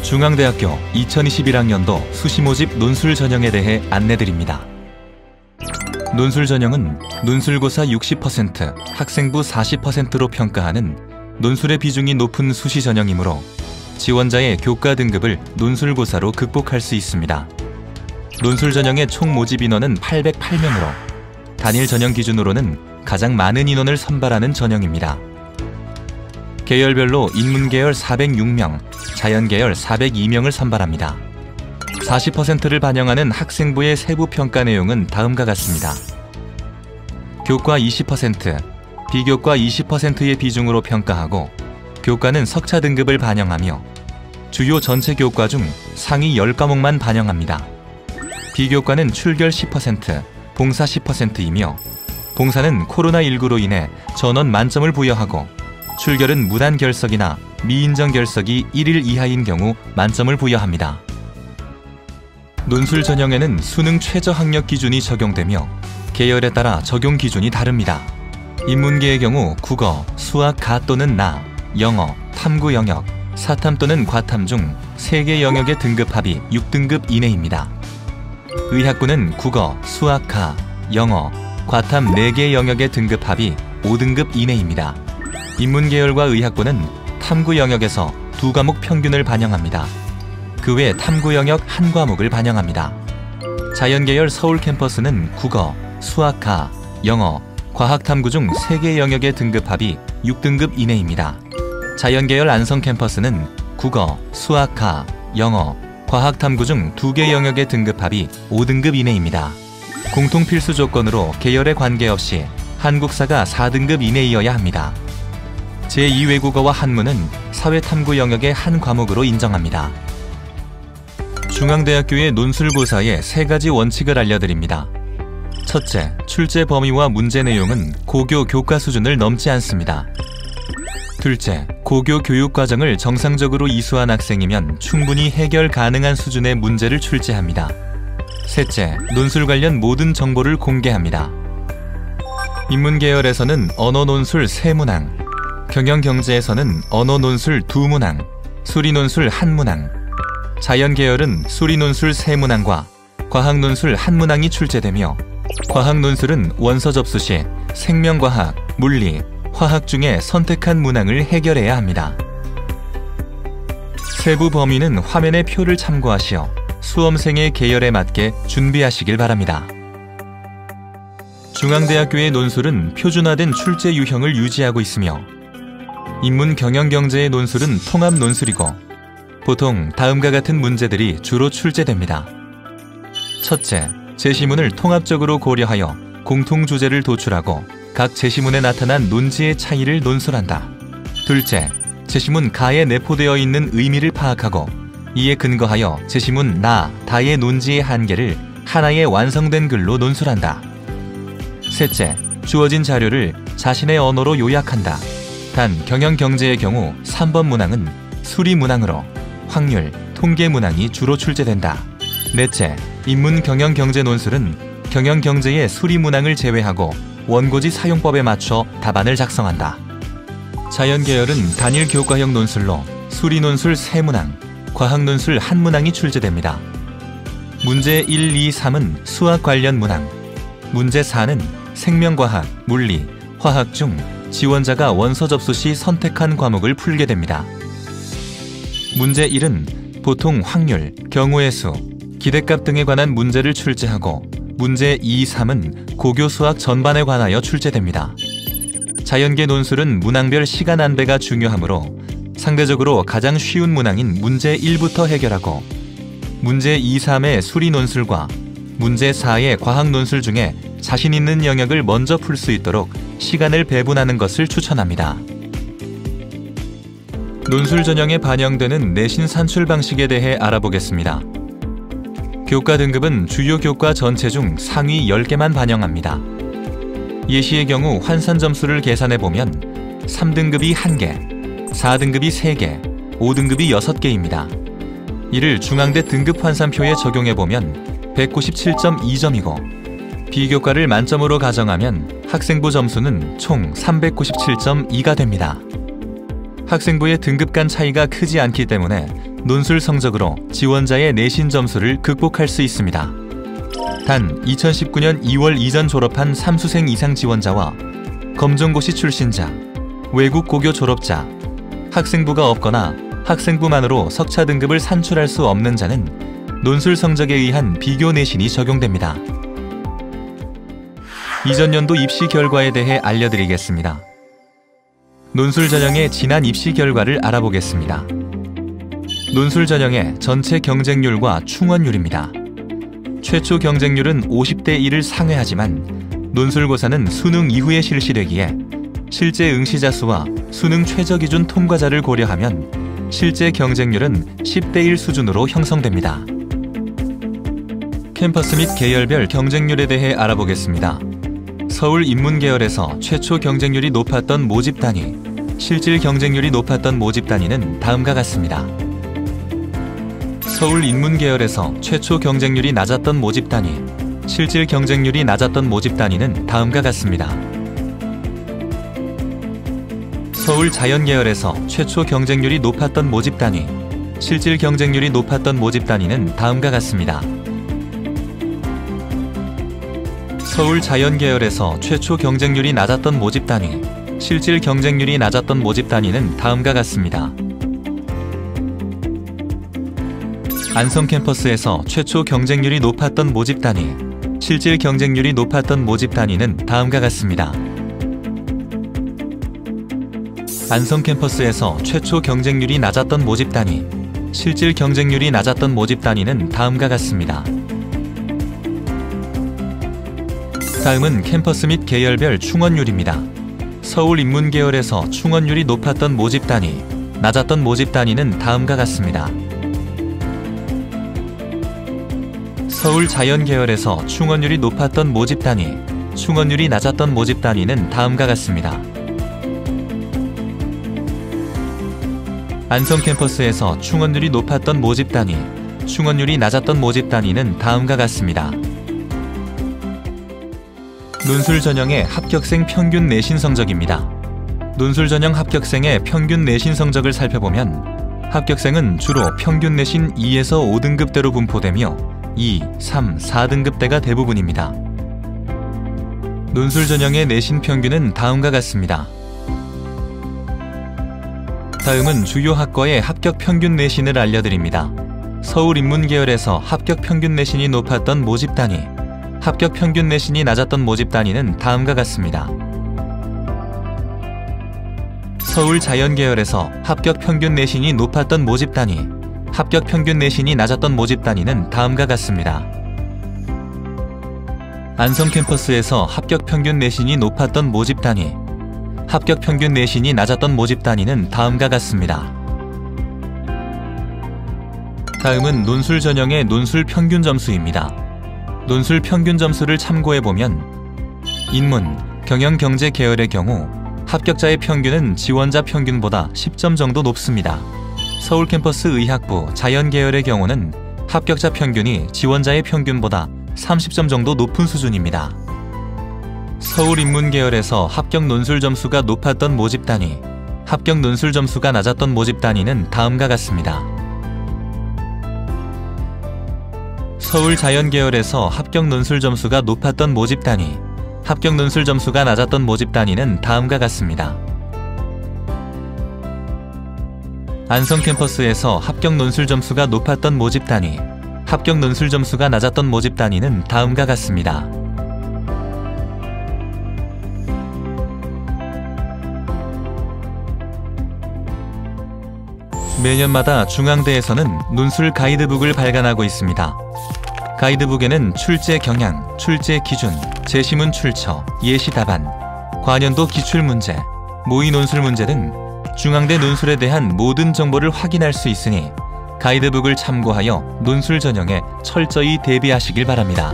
중앙대학교 2021학년도 수시 모집 논술 전형에 대해 안내드립니다. 논술 전형은 논술고사 60%, 학생부 40%로 평가하는 논술의 비중이 높은 수시 전형이므로 지원자의 교과 등급을 논술고사로 극복할 수 있습니다. 논술 전형의 총 모집 인원은 808명으로 단일 전형 기준으로는 가장 많은 인원을 선발하는 전형입니다. 계열별로 인문계열 406명, 자연계열 402명을 선발합니다. 40%를 반영하는 학생부의 세부 평가 내용은 다음과 같습니다. 교과 20%, 비교과 20%의 비중으로 평가하고 교과는 석차 등급을 반영하며 주요 전체 교과 중 상위 10과목만 반영합니다. 비교과는 출결 10%, 봉사 10%이며 봉사는 코로나19로 인해 전원 만점을 부여하고 출결은 무단 결석이나 미인정 결석이 1일 이하인 경우 만점을 부여합니다. 논술 전형에는 수능 최저 학력 기준이 적용되며 계열에 따라 적용 기준이 다릅니다. 인문계의 경우 국어, 수학 가 또는 나, 영어, 탐구 영역, 사탐 또는 과탐 중 3개 영역의 등급합이 6등급 이내입니다. 의학부는 국어, 수학 가, 영어, 과탐 4개 영역의 등급합이 5등급 이내입니다. 인문계열과 의학부는 탐구 영역에서 2과목 평균을 반영합니다. 그 외 탐구 영역 1과목을 반영합니다. 자연계열 서울 캠퍼스는 국어, 수학과, 영어, 과학탐구 중 3개 영역의 등급합이 6등급 이내입니다. 자연계열 안성 캠퍼스는 국어, 수학과, 영어, 과학탐구 중 2개 영역의 등급합이 5등급 이내입니다. 공통필수 조건으로 계열에 관계없이 한국사가 4등급 이내이어야 합니다. 제2외국어와 한문은 사회탐구 영역의 한 과목으로 인정합니다. 중앙대학교의 논술고사의 3가지 원칙을 알려드립니다. 첫째, 출제 범위와 문제 내용은 고교 교과 수준을 넘지 않습니다. 둘째, 고교 교육과정을 정상적으로 이수한 학생이면 충분히 해결 가능한 수준의 문제를 출제합니다. 셋째, 논술 관련 모든 정보를 공개합니다. 인문계열에서는 언어논술 3문항, 경영경제에서는 언어논술 2문항, 수리논술 1문항, 자연계열은 수리논술 3문항과 과학논술 1문항이 출제되며 과학논술은 원서 접수 시 생명과학, 물리, 화학 중에 선택한 문항을 해결해야 합니다. 세부 범위는 화면의 표를 참고하시어 수험생의 계열에 맞게 준비하시길 바랍니다. 중앙대학교의 논술은 표준화된 출제 유형을 유지하고 있으며 인문 경영경제의 논술은 통합 논술이고 보통 다음과 같은 문제들이 주로 출제됩니다. 첫째, 제시문을 통합적으로 고려하여 공통주제를 도출하고 각 제시문에 나타난 논지의 차이를 논술한다. 둘째, 제시문 가에 내포되어 있는 의미를 파악하고 이에 근거하여 제시문 나, 다의 논지의 한계를 하나의 완성된 글로 논술한다. 셋째, 주어진 자료를 자신의 언어로 요약한다. 단 경영경제의 경우 3번 문항은 수리 문항으로 확률, 통계 문항이 주로 출제된다. 넷째, 인문 경영경제 논술은 경영경제의 수리 문항을 제외하고 원고지 사용법에 맞춰 답안을 작성한다. 자연계열은 단일 교과형 논술로 수리 논술 3문항, 과학 논술 1문항이 출제됩니다. 문제 1, 2, 3은 수학 관련 문항, 문제 4는 생명과학, 물리, 화학 중 지원자가 원서 접수 시 선택한 과목을 풀게 됩니다. 문제 1은 보통 확률, 경우의 수, 기대값 등에 관한 문제를 출제하고 문제 2, 3은 고교 수학 전반에 관하여 출제됩니다. 자연계 논술은 문항별 시간 안배가 중요하므로 상대적으로 가장 쉬운 문항인 문제 1부터 해결하고 문제 2, 3의 수리 논술과 문제 4의 과학 논술 중에 자신 있는 영역을 먼저 풀 수 있도록 시간을 배분하는 것을 추천합니다. 논술 전형에 반영되는 내신 산출 방식에 대해 알아보겠습니다. 교과 등급은 주요 교과 전체 중 상위 10개만 반영합니다. 예시의 경우 환산 점수를 계산해보면 3등급이 1개, 4등급이 3개, 5등급이 6개입니다. 이를 중앙대 등급 환산표에 적용해보면 197.2점이고 비교과를 만점으로 가정하면 학생부 점수는 총 397.2가 됩니다. 학생부의 등급 간 차이가 크지 않기 때문에 논술 성적으로 지원자의 내신 점수를 극복할 수 있습니다. 단 2019년 2월 이전 졸업한 삼수생 이상 지원자와 검정고시 출신자, 외국 고교 졸업자, 학생부가 없거나 학생부만으로 석차 등급을 산출할 수 없는 자는 논술 성적에 의한 비교 내신이 적용됩니다. 이전 연도 입시 결과에 대해 알려드리겠습니다. 논술 전형의 지난 입시 결과를 알아보겠습니다. 논술 전형의 전체 경쟁률과 충원율입니다. 최초 경쟁률은 50대 1을 상회하지만 논술고사는 수능 이후에 실시되기에 실제 응시자 수와 수능 최저기준 통과자를 고려하면 실제 경쟁률은 10대 1 수준으로 형성됩니다. 캠퍼스 및 계열별 경쟁률에 대해 알아보겠습니다. 서울 인문계열에서 최초 경쟁률이 높았던 모집 단위, 실질 경쟁률이 높았던 모집 단위는 다음과 같습니다. 서울 인문계열에서 최초 경쟁률이 낮았던 모집 단위, 실질 경쟁률이 낮았던 모집 단위는 다음과 같습니다. 서울 자연계열에서 최초 경쟁률이 높았던 모집 단위, 실질 경쟁률이 높았던 모집 단위는 다음과 같습니다. 서울 자연계열에서 최초 경쟁률이 낮았던 모집 단위, 실질 경쟁률이 낮았던 모집 단위는 다음과 같습니다. 안성 캠퍼스에서 최초 경쟁률이 높았던 모집 단위, 실질 경쟁률이 높았던 모집 단위는 다음과 같습니다. 안성 캠퍼스에서 최초 경쟁률이 낮았던 모집 단위, 실질 경쟁률이 낮았던 모집 단위는 다음과 같습니다. 다음은 캠퍼스 및 계열별 충원율입니다. 서울 인문계열에서 충원율이 높았던 모집 단위, 낮았던 모집 단위는 다음과 같습니다. 서울 자연계열에서 충원율이 높았던 모집 단위, 충원율이 낮았던 모집 단위는 다음과 같습니다. 안성 캠퍼스에서 충원율이 높았던 모집 단위, 충원율이 낮았던 모집 단위는 다음과 같습니다. 논술 전형의 합격생 평균 내신 성적입니다. 논술 전형 합격생의 평균 내신 성적을 살펴보면 합격생은 주로 평균 내신 2에서 5등급대로 분포되며 2, 3, 4등급대가 대부분입니다. 논술 전형의 내신 평균은 다음과 같습니다. 다음은 주요 학과의 합격 평균 내신을 알려드립니다. 서울 인문계열에서 합격 평균 내신이 높았던 모집 단위, 합격 평균 내신이 낮았던 모집 단위는 다음과 같습니다. 서울 자연계열에서 합격 평균 내신이 높았던 모집 단위, 합격 평균 내신이 낮았던 모집 단위는 다음과 같습니다. 안성 캠퍼스에서 합격 평균 내신이 높았던 모집 단위, 합격 평균 내신이 낮았던 모집 단위는 다음과 같습니다. 다음은 논술 전형의 논술 평균 점수입니다. 논술 평균 점수를 참고해보면 인문, 경영, 경제 계열의 경우 합격자의 평균은 지원자 평균보다 10점 정도 높습니다. 서울 캠퍼스 의학부, 자연 계열의 경우는 합격자 평균이 지원자의 평균보다 30점 정도 높은 수준입니다. 서울 인문 계열에서 합격 논술 점수가 높았던 모집 단위, 합격 논술 점수가 낮았던 모집 단위는 다음과 같습니다. 서울 자연 계열에서 합격 논술 점수가 높았던 모집 단위, 합격 논술 점수가 낮았던 모집 단위는 다음과 같습니다. 안성 캠퍼스에서 합격 논술 점수가 높았던 모집 단위, 합격 논술 점수가 낮았던 모집 단위는 다음과 같습니다. 매년마다 중앙대에서는 논술 가이드북을 발간하고 있습니다. 가이드북에는 출제 경향, 출제 기준, 제시문 출처, 예시 답안, 과년도 기출문제, 모의 논술 문제 등 중앙대 논술에 대한 모든 정보를 확인할 수 있으니 가이드북을 참고하여 논술 전형에 철저히 대비하시길 바랍니다.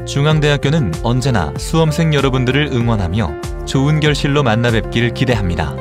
중앙대학교는 언제나 수험생 여러분들을 응원하며 좋은 결실로 만나 뵙길 기대합니다.